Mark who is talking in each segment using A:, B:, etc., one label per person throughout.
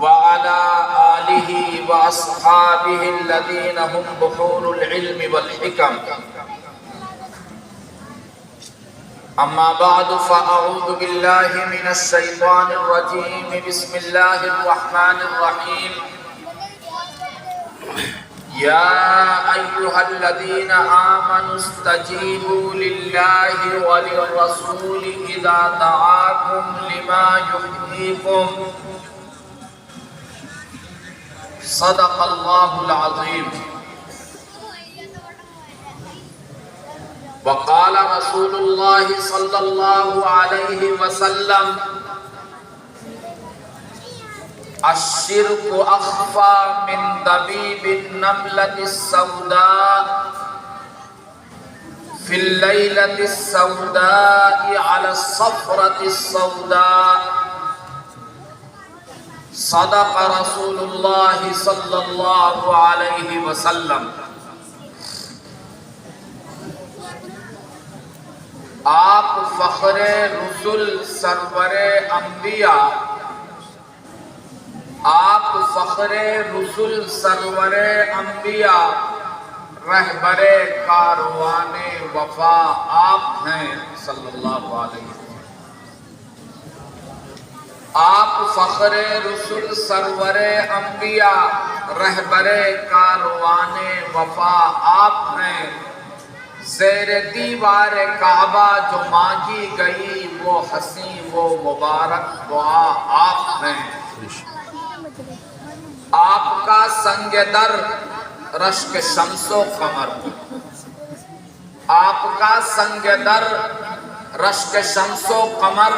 A: وعلى آله وأصحابه الذين هم بحور العلم والحكم أما بعد فأعوذ بالله من الشيطان الرجيم بسم الله الرحمن الرحيم يا أيها الذين آمنوا استجيبوا لله وللرسول إذا دعاكم لما يحييكم صدق الله العظيم وقال رسول الله صلى الله عليه وسلم الشرك أخفى من دبيب النملة السوداء في الليلة السوداء على الصفرة السوداء صدق رسول الله صلى الله عليه وسلم۔ آپ فخر رسل سرور انبیاء، آپ فخر رسل سرور انبیاء، رہبر کاروان وفا آپ ہیں صلی اللہ علیہ وسلم۔ آپ فخر رسل سرور انبیاء، رہبر کاروان وفا آپ ہیں۔ زیر دیوار کعبہ جو مانگی گئی وہ حسین وہ مبارک دعا آپ ہیں۔ آپ کا سنگ در رشک شمس و قمر، آپ کا سنگ در رشک شمس و قمر،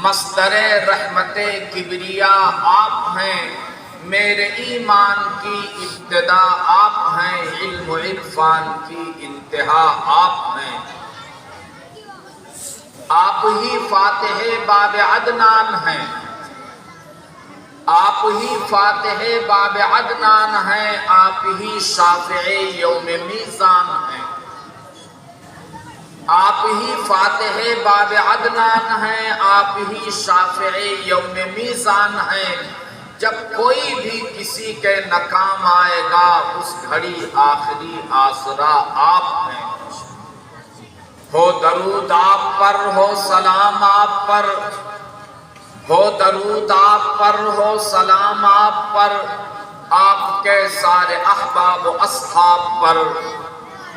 A: مصدر رحمت کبریا آپ ہیں۔ میرے ایمان کی ابتدا آپ ہیں، علم و عرفان کی انتہا آپ ہیں۔ آپ ہی فاتح باب عدنان ہیں، آپ ہی فاتح باب عدنان ہیں، آپ ہی شافع یوم میزان ہیں۔ آپ ہی فاتح باب عدنان ہیں، آپ ہی شافع یوم میزان ہیں۔ جب کوئی بھی کسی کے ناکام آئے گا اس گھڑی آخری آسرا آپ ہیں۔ ہو درود آپ پر، ہو سلام آپ پر، ہو درود آپ پر، ہو سلام آپ پر، آپ کے سارے احباب و اصحاب پر،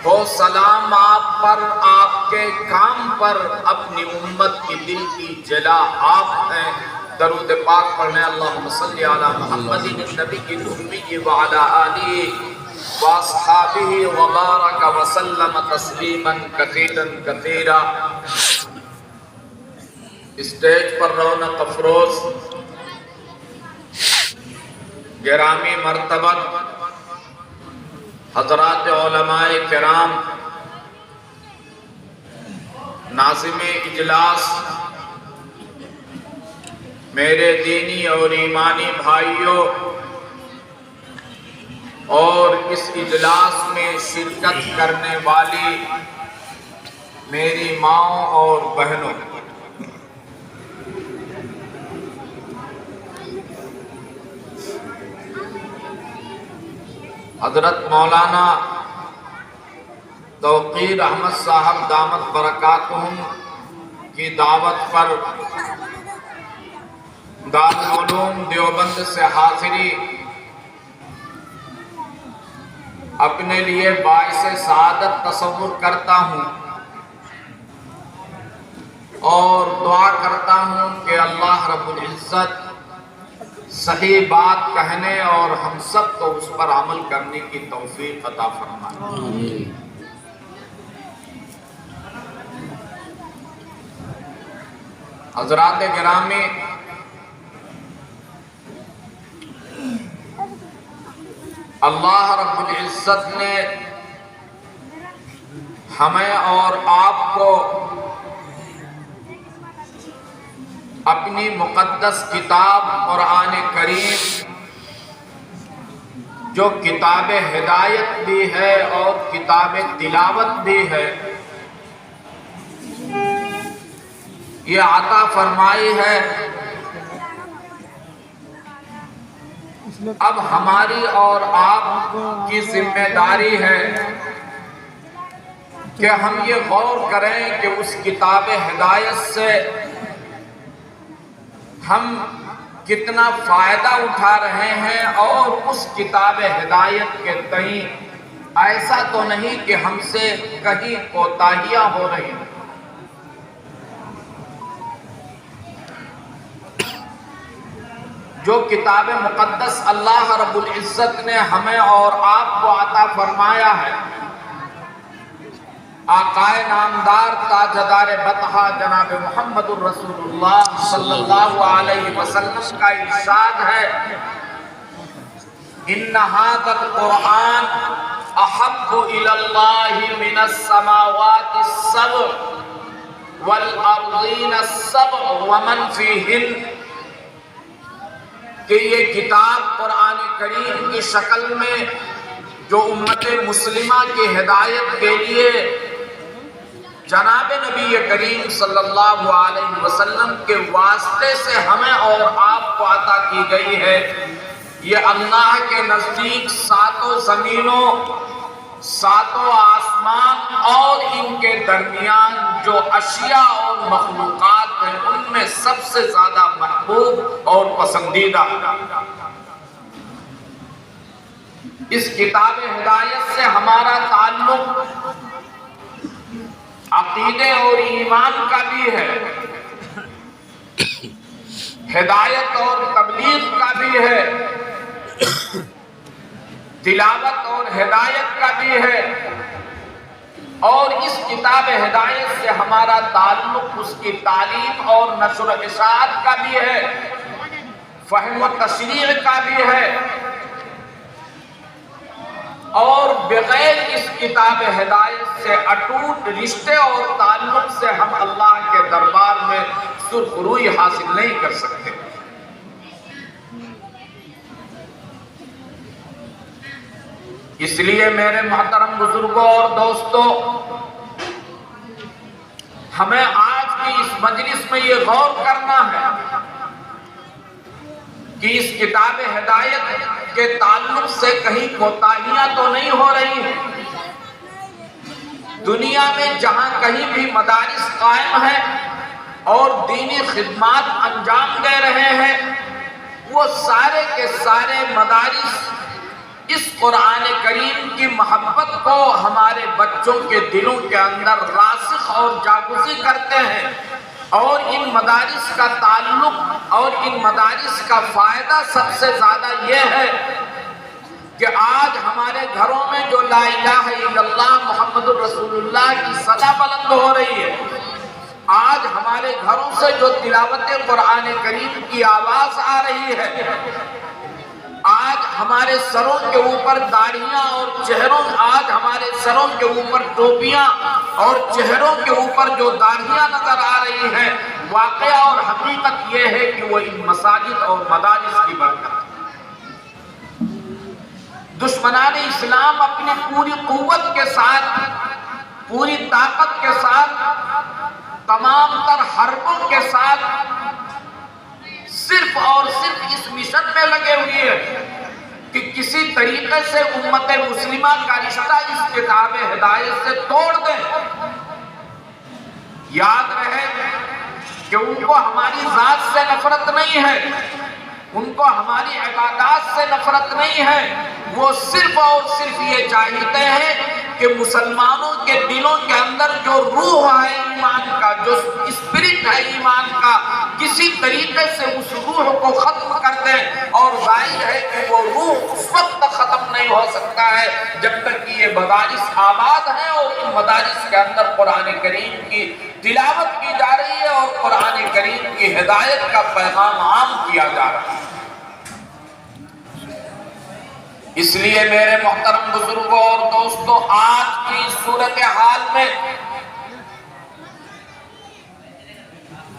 A: ہو سلام آپ پر، آپ کے کام پر، اپنی امت کی دل کی جلا آپ ہیں۔ درود پاک پڑھنے اللہم صلی علی محمد النبی الأمی وعلی آلہ واصحابہ وبارک وسلم تسلیما کثیرا کثیرا۔ اسٹیج پر رونق افروز گرامی مرتبت حضرات علماء کرام، ناظم اجلاس، میرے دینی اور ایمانی بھائیوں، اور اس اجلاس میں شرکت کرنے والی میری ماؤں اور بہنوں، حضرت مولانا توقیر احمد صاحب دامت برکاتہم کی دعوت پر دارالعلوم دیوبند سے حاضری اپنے لیے باعث سعادت تصور کرتا ہوں، اور دعا کرتا ہوں کہ اللہ رب العزت صحیح بات کہنے اور ہم سب کو اس پر عمل کرنے کی توفیق عطا فرمائے۔ حضرات گرامی، اللہ رب العزت نے ہمیں اور آپ کو اپنی مقدس کتاب قرآن کریم، جو کتاب ہدایت بھی ہے اور کتاب تلاوت بھی ہے، یہ عطا فرمائی ہے اب ہماری اور آپ کی ذمہ داری ہے کہ ہم یہ غور کریں کہ اس کتاب ہدایت سے ہم کتنا فائدہ اٹھا رہے ہیں، اور اس کتاب ہدایت کے تئیں ایسا تو نہیں کہ ہم سے کہیں کوتاہیاں ہو رہی ہیں۔ جو کتاب مقدس اللہ رب العزت نے ہمیں اور آپ کو عطا فرمایا ہے، آقائے نامدار تاجدار بطحہ جناب محمد الرسول اللہ صلی اللہ علیہ وسلم کا ارشاد ہے، ان ھذا القرآن احب الی اللہ من السماوات السبع والارضین السبع ومن فیہن، کہ یہ کتاب قرآن کریم کی شکل میں جو امت مسلمہ کی ہدایت کے لیے جناب نبی کریم صلی اللہ علیہ وسلم کے واسطے سے ہمیں اور آپ کو عطا کی گئی ہے، یہ اللہ کے نزدیک ساتوں زمینوں، ساتوں آسمان اور ان کے درمیان جو اشیاء اور مخلوقات ہیں ان میں سب سے زیادہ محبوب اور پسندیدہ۔ اس کتاب ہدایت سے ہمارا تعلق عقیدے اور ایمان کا بھی ہے، ہدایت اور تبلیغ کا بھی ہے، تلاوت اور ہدایت کا بھی ہے، اور اس کتاب ہدایت سے ہمارا تعلق اس کی تعلیم اور نشر و اشاعت کا بھی ہے، فہم و تشریح کا بھی ہے، اور بغیر اس کتاب ہدایت سے اٹوٹ رشتے اور تعلق سے ہم اللہ کے دربار میں سرخ روئی حاصل نہیں کر سکتے۔ اس لیے میرے محترم بزرگوں اور دوستوں، ہمیں آج کی اس مجلس میں یہ غور کرنا ہے کہ اس کتاب ہدایت کے تعلق سے کہیں کوتاہیاں تو نہیں ہو رہی ہیں۔ دنیا میں جہاں کہیں بھی مدارس قائم ہیں اور دینی خدمات انجام دے رہے ہیں، وہ سارے کے سارے مدارس اس قرآن کریم کی محبت کو ہمارے بچوں کے دلوں کے اندر راسخ اور جاگزی کرتے ہیں، اور ان مدارس کا تعلق اور ان مدارس کا فائدہ سب سے زیادہ یہ ہے کہ آج ہمارے گھروں میں جو لا الہ الا اللہ محمد الرسول اللہ کی صدا بلند ہو رہی ہے، آج ہمارے گھروں سے جو تلاوت قرآن کریم کی آواز آ رہی ہے، آج ہمارے سروں کے اوپر داڑھیاں اور آج ہمارے سروں کے اوپر ٹوپیاں اور چہروں کے اوپر جو داڑھیاں نظر آ رہی ہیں، واقعہ اور حقیقت یہ ہے کہ وہ ان مساجد اور مدارس کی برکت ہے۔ دشمنان اسلام اپنی پوری قوت کے ساتھ، پوری طاقت کے ساتھ، تمام تر حربوں کے ساتھ صرف اور صرف اس مشن میں لگے ہوئے ہیں کہ کسی طریقے سے امت مسلمہ کا رشتہ اس کتاب ہدایت سے توڑ دیں۔ یاد رہے کہ ان کو ہماری ذات سے نفرت نہیں ہے، ان کو ہماری عبادات سے نفرت نہیں ہے، وہ صرف اور صرف یہ چاہتے ہیں کہ مسلمانوں کے دلوں کے اندر جو روح ہے ایمان کا، جو اسپرٹ ہے ایمان کا، کسی طریقے سے اس روح کو ختم کر دیں، اور ظاہر ہے کہ وہ روح اس وقت تک ختم نہیں ہو سکتا ہے جب تک کہ یہ مدارس آباد ہیں اور ان مدارس کے اندر قرآن کریم کی تلاوت کی جا رہی ہے اور قرآن کریم کی ہدایت کا پیغام عام کیا جا رہا ہے۔ اس لیے میرے محترم بزرگوں اور دوستوں، آج کی صورتحال میں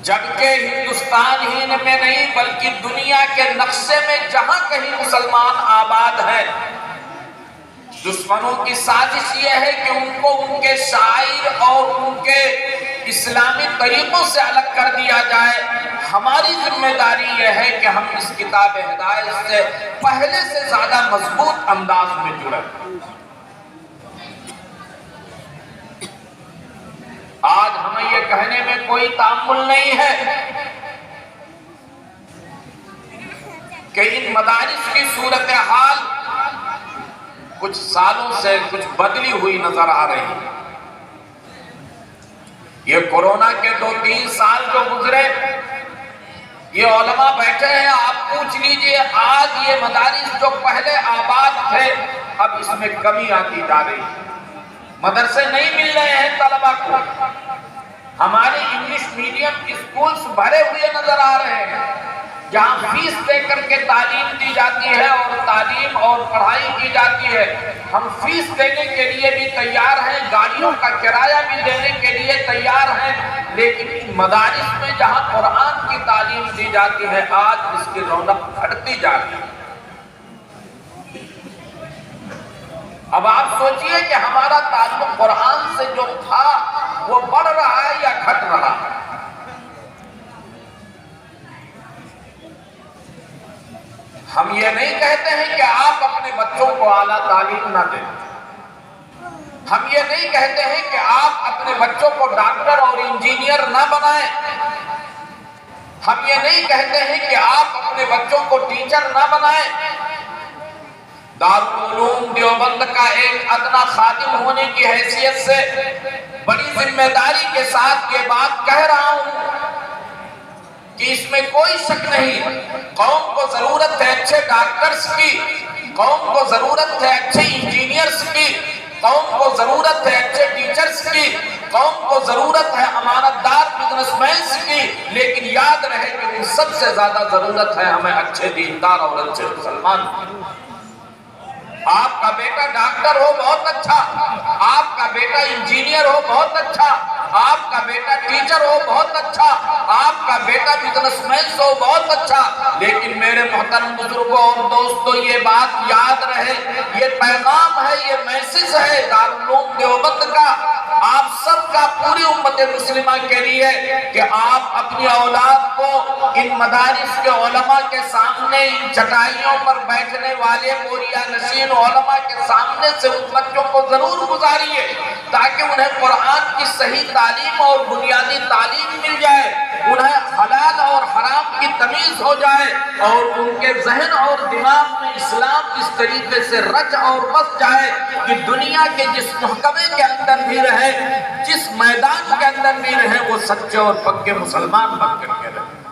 A: جبکہ ہندوستان ہی میں نہیں بلکہ دنیا کے نقشے میں جہاں کہیں مسلمان آباد ہیں، دشمنوں کی سازش یہ ہے کہ ان کو ان کے شاعر اور ان کے اسلامی طریقوں سے الگ کر دیا جائے۔ ہماری ذمہ داری یہ ہے کہ ہم اس کتاب ہدایت سے پہلے سے زیادہ مضبوط انداز میں جڑیں۔ آج ہمیں یہ کہنے میں کوئی تأمل نہیں ہے کہ ان مدارس کی صورتحال کچھ سالوں سے کچھ بدلی ہوئی نظر آ رہی ہے۔ یہ کورونا کے 2-3 سال جو گزرے، یہ علماء بیٹھے ہیں، آپ پوچھ لیجئے آج یہ مدارس جو پہلے آباد تھے اب اس میں کمی آتی جا رہی ہے۔ مدرسے نہیں مل رہے ہیں طلبہ کو، ہمارے انگلش میڈیم اسکولز بھرے ہوئے نظر آ رہے ہیں، جہاں فیس دے کر کے تعلیم دی جاتی ہے اور تعلیم اور پڑھائی کی جاتی ہے۔ ہم فیس دینے کے لیے بھی تیار ہیں، گاڑیوں کا کرایہ بھی دینے کے لیے تیار ہیں، لیکن ان مدارس میں جہاں قرآن کی تعلیم دی جاتی ہے آج اس کی رونق گھٹتی جا رہی ہے۔ اب آپ سوچئے کہ ہمارا تعلق قرآن سے جو تھا وہ بڑھ رہا ہے یا گھٹ رہا ہے؟ ہم یہ نہیں کہتے ہیں کہ آپ اپنے بچوں کو اعلیٰ تعلیم نہ دیں، ہم یہ نہیں کہتے ہیں کہ آپ اپنے بچوں کو ڈاکٹر اور انجینئر نہ بنائیں، ہم یہ نہیں کہتے ہیں کہ آپ اپنے بچوں کو ٹیچر نہ بنائیں۔ دارالعلوم دیوبند کا ایک ادنا خادم ہونے کی حیثیت سے بڑی ذمہ داری کے ساتھ یہ بات کہہ رہا ہوں کہ اس میں کوئی شک نہیں، قوم کو ضرورت ہے اچھے ڈاکٹرز کی، قوم کو ضرورت ہے اچھے انجینئرز کی، قوم کو ضرورت ہے اچھے ٹیچرز کی، قوم کو ضرورت ہے امانت دار بزنس مینز کی، لیکن یاد رہے کہ ان سب سے زیادہ ضرورت ہے ہمیں اچھے دیندار اور اچھے مسلمان کی۔ آپ کا بیٹا ڈاکٹر ہو بہت اچھا، آپ کا بیٹا انجینئر ہو بہت اچھا، آپ کا بیٹا ٹیچر ہو بہت اچھا، آپ کا بیٹا بزنس مین ہو بہت اچھا، لیکن میرے محترم بزرگوں اور دوستوں یہ بات یاد رہے، یہ پیغام ہے، یہ میسج ہے دارالعلوم دیوبند کا، آپ سب کا، پوری امت مسلمہ کے لیے کہ آپ اپنی اولاد کو ان مدارس کے علماء کے سامنے، ان چٹائیوں پر بیٹھنے والے بوریا نشین علماء کے سامنے سے ان بچوں کو ضرور گزاریے تاکہ انہیں قرآن کی صحیح تعلیم اور بنیادی تعلیم مل جائے، انہیں حلال اور حرام کی تمیز ہو جائے اور ان کے ذہن اور دماغ میں اسلام اس طریقے سے رچ اور بس جائے کہ دنیا کے جس محکمے کے اندر بھی رہے، جس میدان کے اندر بھی رہے، وہ سچے اور پکے مسلمان بن کر کے رہے۔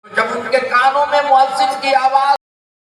A: جب ان کے کانوں میں مؤذن کی آواز